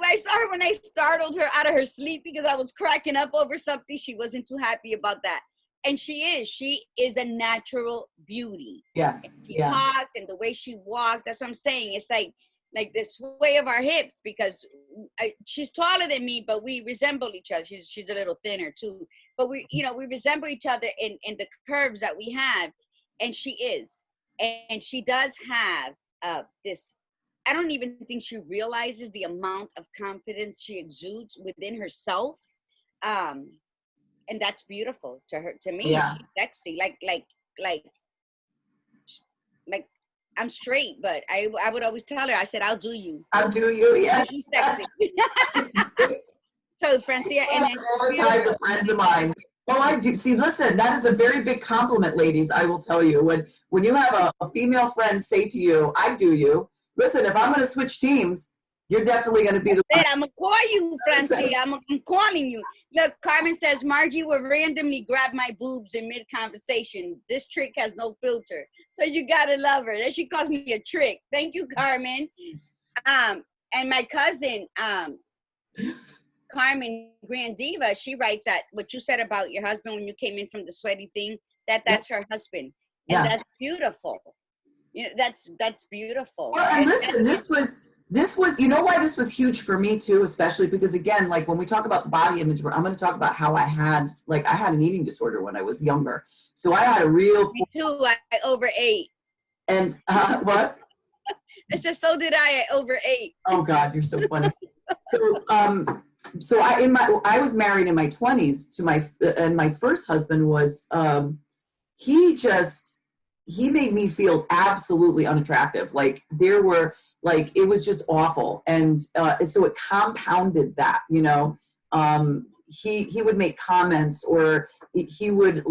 I saw her when I startled her out of her sleep because I was cracking up over something. She wasn't too happy about that. And she is a natural beauty. Yes. She talks and the way she walks. That's what I'm saying. It's like the sway of our hips, because she's taller than me, but we resemble each other. She's a little thinner too, but we resemble each other in the curves that we have. And she does have this. I don't even think she realizes the amount of confidence she exudes within herself. And that's beautiful to her. To me, she's sexy. Like I'm straight, but I would always tell her, I said, I'll do you. I'll do you, yes. She's sexy. So, Francia, and then all the time with friends of mine. Well, I do. See, listen, that is a very big compliment, ladies, I will tell you. When you have a female friend say to you, I do you, listen, if I'm going to switch teams, you're definitely going to be the one. I'm going to call you, Francia. I'm calling you. Look, Carmen says, Margie will randomly grab my boobs in mid-conversation. This trick has no filter. So you got to love her. Then she calls me a trick. Thank you, Carmen. And my cousin, Carmen Grand Diva, she writes that what you said about your husband when you came in from the sweaty thing, that's her husband. And that's beautiful. That's beautiful. Well, and listen, this was, you know why this was huge for me too, especially because, again, like when we talk about the body image, I'm going to talk about how I had an eating disorder when I was younger. So I had a real... Me too, I overate. And what? I said, so did I overate. Oh God, you're so funny. So I was married in my 20s and my first husband was, he made me feel absolutely unattractive. Like it was just awful. And so it compounded that, he would make comments, or he would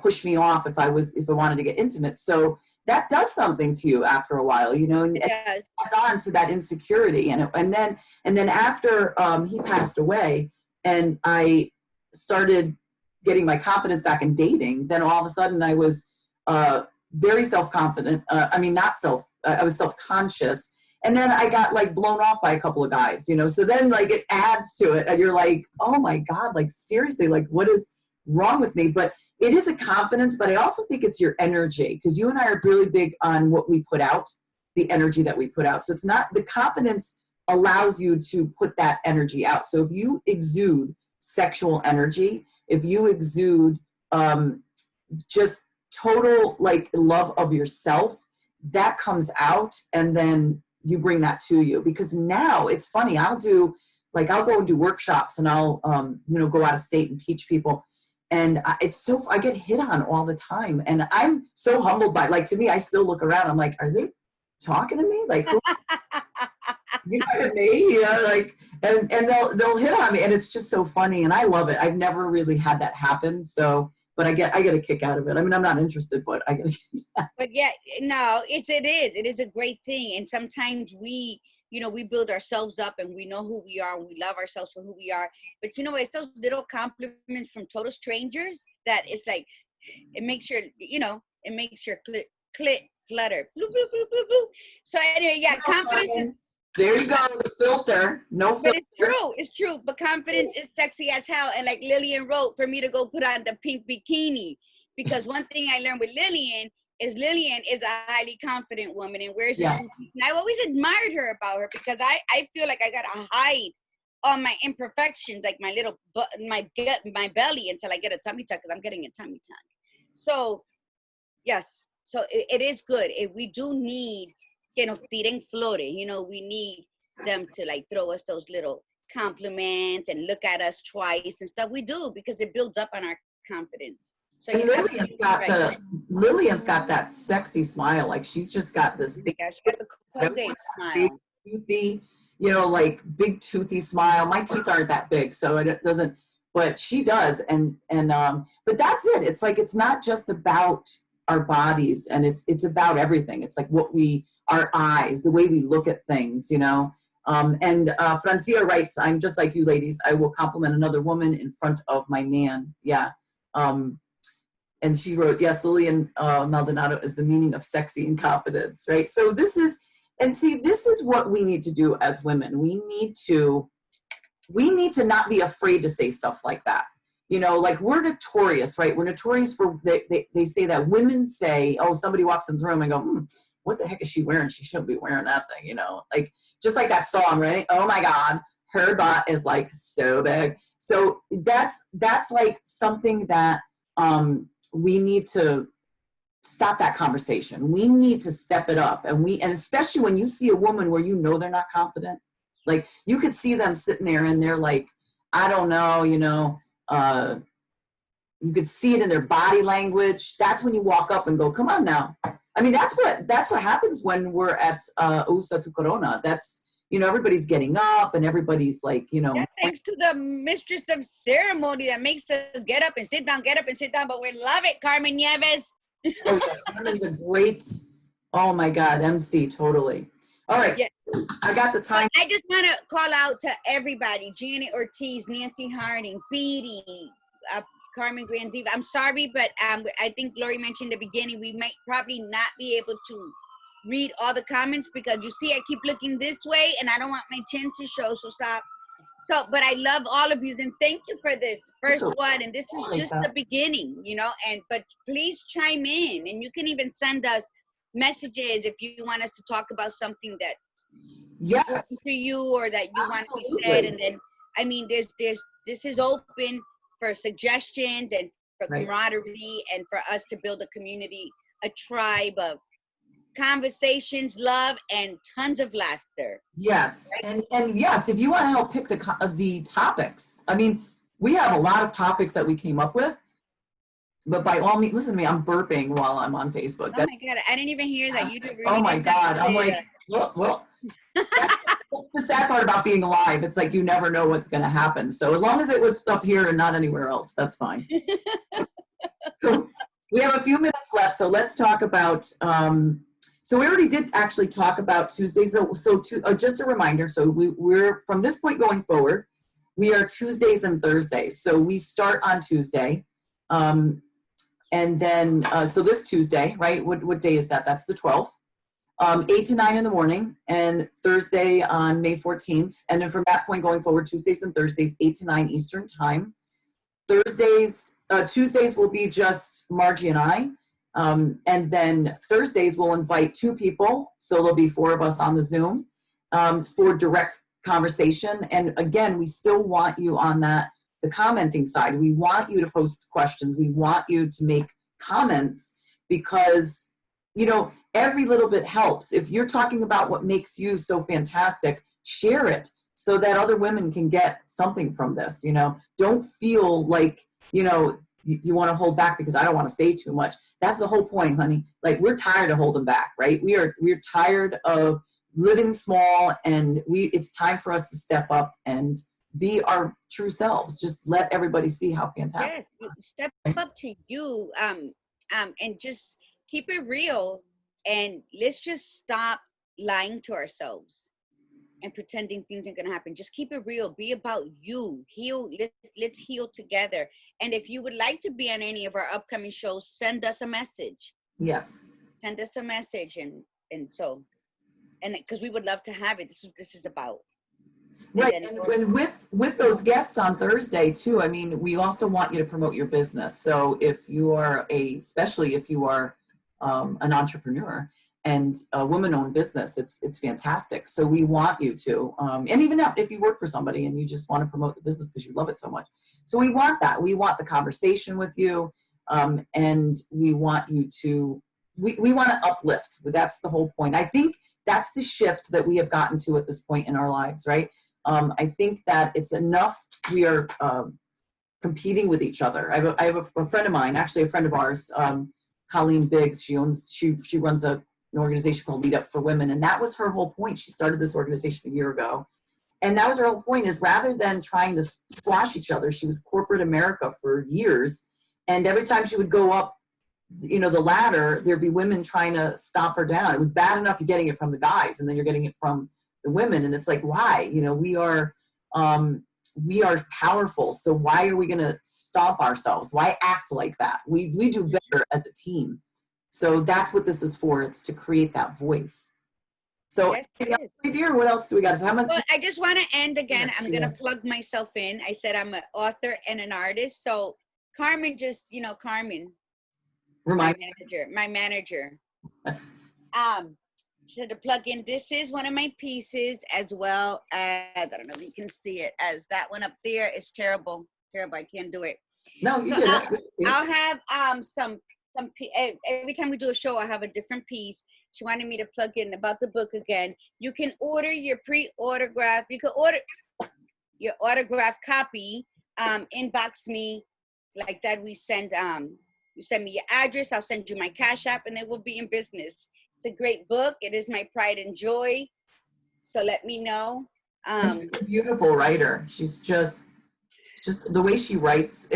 push me off if I wanted to get intimate. So that does something to you after a while, and it adds on to that insecurity. And then after he passed away and I started getting my confidence back in dating, then all of a sudden I was very self-confident. I was self-conscious. And then I got blown off by a couple of guys, so then it adds to it. And you're like, oh my God, seriously, what is wrong with me? But it is a confidence, but I also think it's your energy, because you and I are really big on what we put out, the energy that we put out. So it's not, the confidence allows you to put that energy out. So if you exude sexual energy, if you exude just total love of yourself, that comes out, and then you bring that to you. Because now it's funny, I'll go and do workshops, and I'll go out of state and teach people. And I get hit on all the time. And I'm so humbled by, to me, I still look around. I'm like, are they talking to me? Who, you know what I mean? And they'll hit on me. And it's just so funny. And I love it. I've never really had that happen. So, but I get a kick out of it. I mean, I'm not interested, but I get a kick out. But yeah, no, it is a great thing. And sometimes we build ourselves up, and we know who we are, and we love ourselves for who we are. But it's those little compliments from total strangers that it's it makes your, clit flutter. Bloop, bloop, bloop, bloop, bloop. So anyway, yeah, confidence. There you go, the filter. No filter. But it's true. But confidence is sexy as hell. And like Lillian wrote for me to go put on the pink bikini, because one thing I learned with Lillian is a highly confident woman and wears it. Yes. And I've always admired her about her, because I feel like I gotta hide all my imperfections, like my little my belly, until I get a tummy tuck, because I'm getting a tummy tuck. So yes, so it is good. We do need, tiren flores. We need them to throw us those little compliments and look at us twice and stuff. We do, because it builds up on our confidence. So Lillian's got that sexy smile. She's just got this big, smile. Toothy, big toothy smile. My teeth aren't that big, so it doesn't, but she does. And but that's it. It's it's not just about our bodies, and it's about everything. It's our eyes, the way we look at things, and Francia writes, I'm just like you ladies. I will compliment another woman in front of my man. Yeah. And she wrote, yes, Lillian Maldonado is the meaning of sexy and confidence, right? So this is And see, this is what we need to do as women. We need to not be afraid to say stuff like that. You know, like we're notorious, right? We're notorious for, they say that women say, oh, somebody walks in the room and go, what the heck is she wearing? She shouldn't be wearing that thing, you know? Like, just like that song, right? Oh my God, her butt is like so big. So that's like something that we need to stop that conversation. We need to step it up. And especially when you see a woman where you know they're not confident, like you could see them sitting there and they're like, I don't know, you know, you could see it in their body language. That's when you walk up and go, come on now. I mean, that's what happens when we're at Usa tu Corona. That's, you know, everybody's getting up and everybody's like, you know. Yeah, thanks to the mistress of ceremony that makes us get up and sit down, but we love it, Carmen Nieves. Oh, yeah, Carmen's a great, oh my God, MC, totally. All right, yeah. I got the time. I just want to call out to everybody, Janet Ortiz, Nancy Harding, Beatty, Carmen Grandiva. I'm sorry, but I think Lori mentioned in the beginning, we might probably not be able to read all the comments because you see, I keep looking this way and I don't want my chin to show, so stop. So, but I love all of you and thank you for this first one. And this is just the beginning, you know, but please chime in and you can even send us messages if you want us to talk about something that yes for you or that you want to be said. And then, I mean, this is open for suggestions and for camaraderie and for us to build a community, a tribe of conversations, love, and tons of laughter. Yes, right? and yes, if you want to help pick the topics, I mean, we have a lot of topics that we came up with, but by all means, listen to me, I'm burping while I'm on Facebook. Oh my God, I didn't even hear that. You did really oh my God, I'm like, well. That's the sad part about being live. It's like you never know what's going to happen. So as long as it was up here and not anywhere else, that's fine. So we have a few minutes left, so let's talk about. So we already did actually talk about Tuesdays. So just a reminder. So we're from this point going forward, we are Tuesdays and Thursdays. So we start on Tuesday, and then so this Tuesday, right? What day is that? That's the 12th. 8 to 9 in the morning, and Thursday on May 14th. And then from that point going forward, Tuesdays and Thursdays, 8 to 9 Eastern time. Tuesdays will be just Margie and I. And then Thursdays we'll invite 2 people. So there'll be 4 of us on the Zoom for direct conversation. And again, we still want you on the commenting side. We want you to post questions. We want you to make comments because, you know, every little bit helps. If you're talking about what makes you so fantastic, share it so that other women can get something from this. You know, don't feel like, you know, you want to hold back because I don't want to say too much. That's the whole point, honey. Like, we're tired of holding back, right? We're tired of living small, and it's time for us to step up and be our true selves. Just let everybody see how fantastic. Yes, step up to you, and just keep it real, and let's just stop lying to ourselves and pretending things are going to happen. Just keep it real. Be about you. Heal. Let's heal together. And if you would like to be on any of our upcoming shows, send us a message. Yes. Send us a message, and because we would love to have it. This is what this is about. Right, and with those guests on Thursday too, I mean, we also want you to promote your business. So if you are especially if you are an entrepreneur and a woman-owned business, it's fantastic. So we want you to, and even if you work for somebody and you just want to promote the business because you love it so much. So we want that. We want the conversation with you, and we want you to, we want to uplift. That's the whole point. I think that's the shift that we have gotten to at this point in our lives, right? I think that it's enough. We are competing with each other. I have a friend of mine, actually a friend of ours, Colleen Biggs. She runs an organization called Lead Up for Women, and that was her whole point. She started this organization a year ago, and that was her whole point. Is rather than trying to squash each other, she was corporate America for years, and every time she would go up, you know, the ladder, there'd be women trying to stop her down. It was bad enough you're getting it from the guys, and then you're getting it from the women, and it's like, why? You know, we are powerful, so why are we going to stop ourselves? Why act like that? We do better as a team. So that's what this is for. It's to create that voice. So, Yes, it anything else, is. my dear? What else do we got? How much? Well, I just want to end again. Yes, I'm yeah. going to plug myself in. I said I'm an author and an artist. So Carmen just, Carmen, Remind. my manager. She said to plug in. This is one of my pieces, as well as, I don't know if you can see it, as that one up there. It's terrible. Terrible. I can't do it. No, you So did it. I'll have every time we do a show, I have a different piece. She wanted me to plug in about the book again. You can order your pre-autograph. You can order your autograph copy. Inbox me like that. You send me your address. I'll send you my Cash App, and it will be in business. It's a great book. It is my pride and joy. So let me know. And she's a beautiful writer. She's just the way she writes.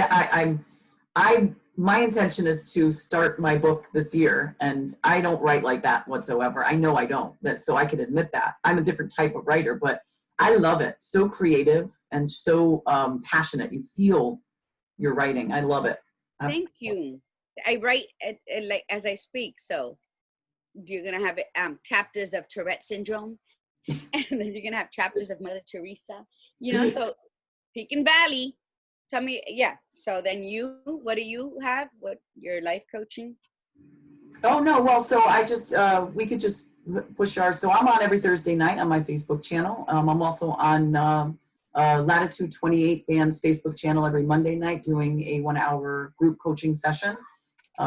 My intention is to start my book this year, and I don't write like that whatsoever. I know I don't. So I can admit that. I'm a different type of writer, but I love it. So creative and so passionate. You feel your writing. I love it. Thank you. I write like as I speak. So you're gonna have chapters of Tourette syndrome, and then you're gonna have chapters of Mother Teresa. So Peak and Valley. Tell me, yeah. So then what do you have? What your life coaching? Oh no, well, so I just we could just push our. So I'm on every Thursday night on my Facebook channel. I'm also on Latitude 28 Band's Facebook channel every Monday night doing a 1-hour group coaching session.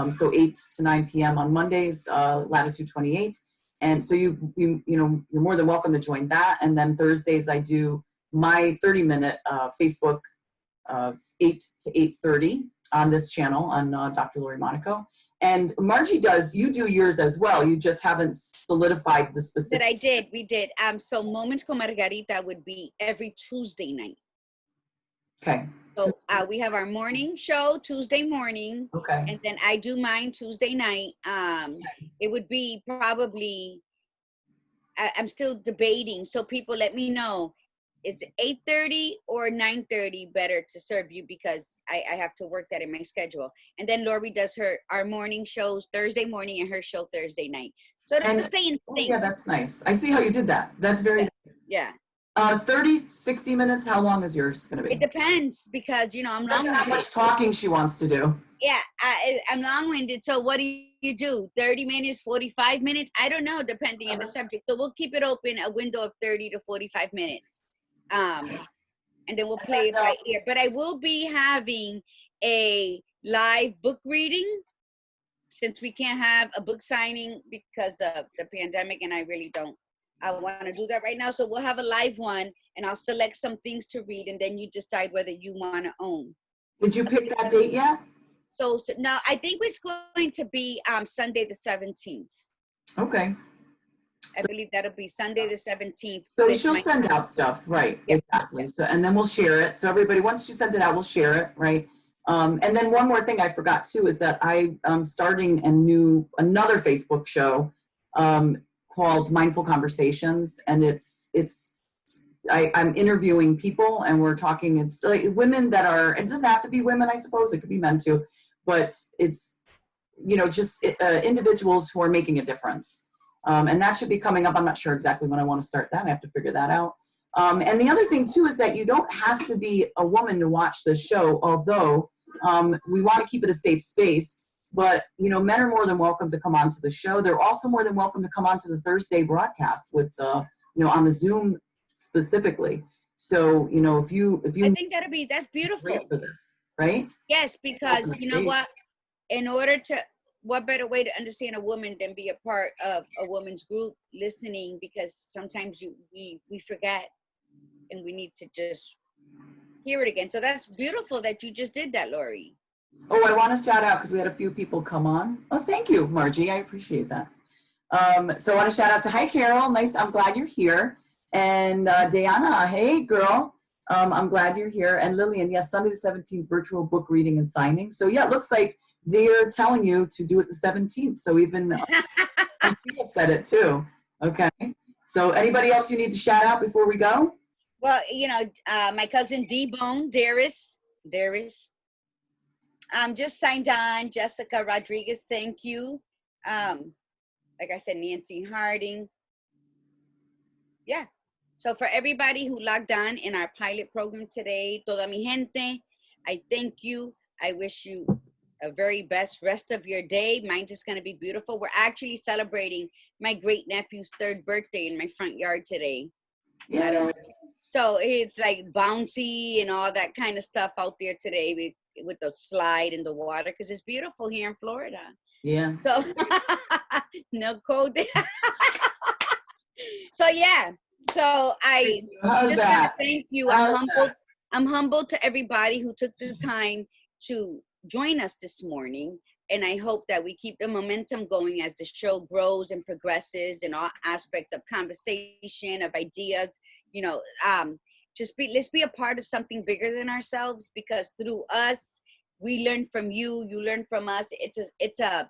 So 8 to 9 p.m. on Mondays, Latitude 28. And so you're more than welcome to join that. And then Thursdays I do my 30-minute Facebook 8 to 8:30 on this channel on Dr. Lori Monaco. And Margie you do yours as well. You just haven't solidified the specific. That I did, we did. So Moments con Margarita would be every Tuesday night. Okay. So we have our morning show Tuesday morning. Okay. And then I do mine Tuesday night. It would be probably, I'm still debating. So people let me know. It's 8:30 or 9:30 better to serve you, because I have to work that in my schedule. And then Lori does our morning shows Thursday morning and her show Thursday night. So to stay in sync. Yeah, that's nice. I see how you did that. That's very yeah. 30, 60 minutes. How long is yours going to be? It depends, because I'm long-winded. How much talking she wants to do. Yeah, I'm long-winded. So what do you do? 30 minutes, 45 minutes? I don't know, depending on the subject. So we'll keep it open, a window of 30 to 45 minutes. And then we'll play it by ear. But I will be having a live book reading, since we can't have a book signing because of the pandemic, and I want to do that right now. So we'll have a live one, and I'll select some things to read, and then you decide whether you want to own. Did you pick that date yet? So now I think it's going to be Sunday the 17th. Okay. I believe that'll be Sunday the 17th. So she'll send out stuff, right? Yep. Exactly. So, and then we'll share it. So everybody, once she sends it out, we'll share it, right? And then one more thing I forgot too is that I'm starting another Facebook show called Mindful Conversations, and I'm interviewing people, and we're talking. It's like women that are. It doesn't have to be women, I suppose. It could be men too, but it's just individuals who are making a difference. And that should be coming up. I'm not sure exactly when I want to start that. I have to figure that out. And the other thing too is that you don't have to be a woman to watch this show, although we want to keep it a safe space. But men are more than welcome to come onto the show. They're also more than welcome to come onto the Thursday broadcast with on the Zoom specifically. So if you I think that's beautiful for this, right? Yes, because you know what? In order to, what better way to understand a woman than be a part of a woman's group listening, because sometimes we forget, and we need to just hear it again. So that's beautiful that you just did that, Lori. Oh, I want to shout out because we had a few people come on. Oh, thank you, Margie. I appreciate that. So I want to shout out to, hi, Carol. Nice. I'm glad you're here. And Diana, hey, girl. I'm glad you're here. And Lillian, yes, Sunday the 17th, virtual book reading and signing. So yeah, it looks like they're telling you to do it the 17th. So even Anthea said it too. Okay. So anybody else you need to shout out before we go? Well, my cousin D-Bone, Darius, just signed on. Jessica Rodriguez, thank you. Like I said, Nancy Harding. Yeah. So for everybody who logged on in our pilot program today, toda mi gente, I thank you. I wish you a very best rest of your day. Mine's just going to be beautiful. We're actually celebrating my great nephew's 3rd birthday in my front yard today. Yeah. So it's like bouncy and all that kind of stuff out there today with the slide and the water because it's beautiful here in Florida. Yeah. So no cold. So yeah. So I just want to thank you. I'm humbled. I'm humbled to everybody who took the time to join us this morning. And I hope that we keep the momentum going as the show grows and progresses in all aspects of conversation, of ideas, you know, let's be a part of something bigger than ourselves, because through us, we learn from you, you learn from us. It's a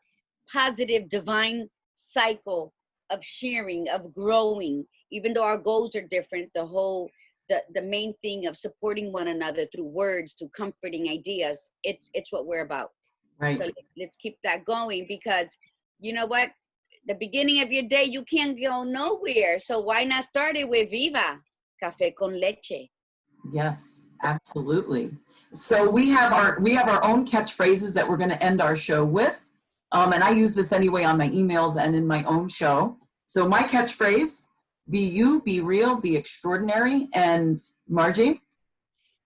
positive divine cycle of sharing, of growing, even though our goals are different. The main thing of supporting one another through words, through comforting ideas, it's what we're about. Right. So let's keep that going, because you know what? The beginning of your day, you can't go nowhere. So why not start it with Viva Cafe con Leche? Yes, absolutely. So we have our own catchphrases that we're going to end our show with. And I use this anyway on my emails and in my own show. So my catchphrase: be you, be real, be extraordinary. And Margie?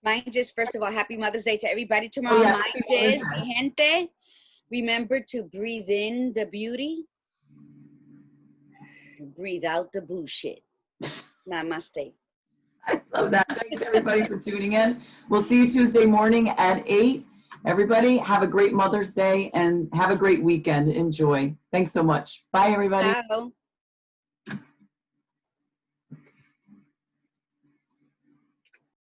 Mine just, first of all, happy Mother's Day to everybody tomorrow. Yes, Mine is, mi gente, remember to breathe in the beauty, breathe out the bullshit. Namaste. I love that. Thanks everybody for tuning in. We'll see you Tuesday morning at 8. Everybody have a great Mother's Day and have a great weekend. Enjoy. Thanks so much. Bye everybody. Ciao.